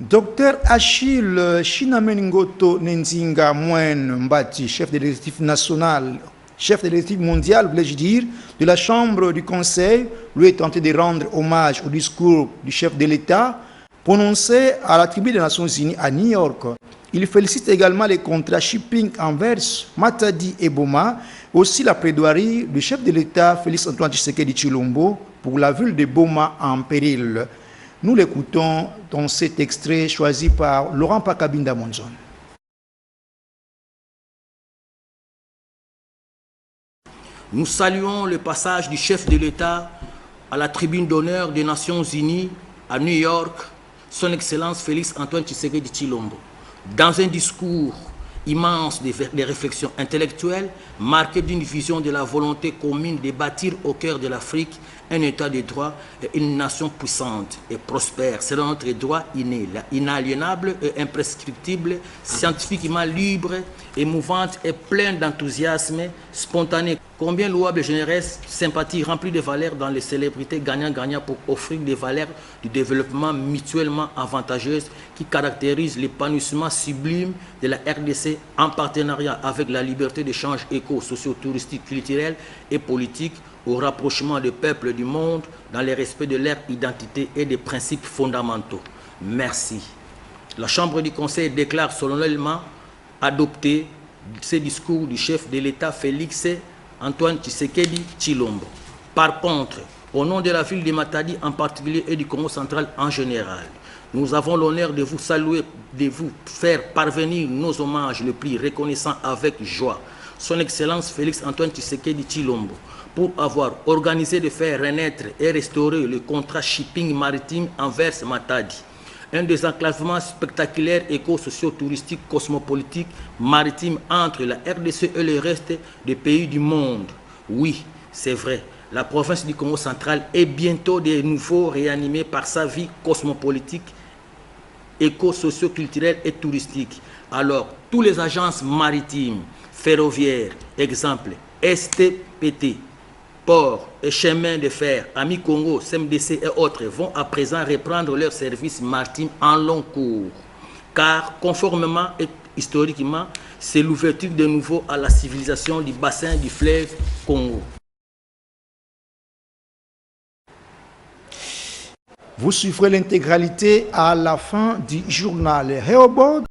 Dr Achille Chinamengoto Nzinga Mouen Mbati, chef de l'exécutif national, chef de l'exécutif mondial, voulais-je dire, de la Chambre du Conseil, lui est tenté de rendre hommage au discours du chef de l'État prononcé à la tribune des Nations Unies à New York. Il félicite également les contrats shipping Anvers, Matadi et Boma, aussi la plaidoirie du chef de l'État Félix Antoine Tshisekedi Tshilombo pour la ville de Boma en péril. Nous l'écoutons dans cet extrait choisi par Laurent Pakabinda Monzon. Nous saluons le passage du chef de l'État à la tribune d'honneur des Nations Unies à New York, son Excellence Félix Antoine Tshisekedi Tshilombo. Dans un discours immense de réflexions intellectuelles, marqué d'une vision de la volonté commune de bâtir au cœur de l'Afrique un État de droit et une nation puissante et prospère selon notre droit inné, inaliénable et imprescriptible, scientifiquement libre, émouvante et pleine d'enthousiasme spontané. Combien louable, généreuse, sympathie remplie de valeurs dans les célébrités gagnant-gagnant pour offrir des valeurs du développement mutuellement avantageuses qui caractérisent l'épanouissement sublime de la RDC en partenariat avec la liberté d'échange éco-socio-touristique, culturel et politique au rapprochement des peuples du monde dans le respect de leur identité et des principes fondamentaux. Merci. La Chambre du Conseil déclare solennellement adopter ce discours du chef de l'État Félix Antoine Tshisekedi Tshilombo. Par contre, au nom de la ville de Matadi en particulier et du Congo central en général, nous avons l'honneur de vous saluer, de vous faire parvenir nos hommages les plus reconnaissants avec joie. Son Excellence Félix Antoine Tshisekedi Tshilombo, pour avoir organisé de faire renaître et restaurer le contrat shipping maritime Anvers-Matadi, un désenclavement spectaculaire éco-socio-touristique cosmopolitique maritime entre la RDC et le reste des pays du monde. Oui, c'est vrai, la province du Congo central est bientôt de nouveau réanimée par sa vie cosmopolitique, éco-socio-culturelle et touristique. Alors, tous les agences maritimes, ferroviaires, exemple, STPT, ports et chemins de fer, Ami Congo, CMDC et autres vont à présent reprendre leurs services maritimes en long cours. Car, conformément et historiquement, c'est l'ouverture de nouveau à la civilisation du bassin du fleuve Congo. Vous suivrez l'intégralité à la fin du journal. Rehoboth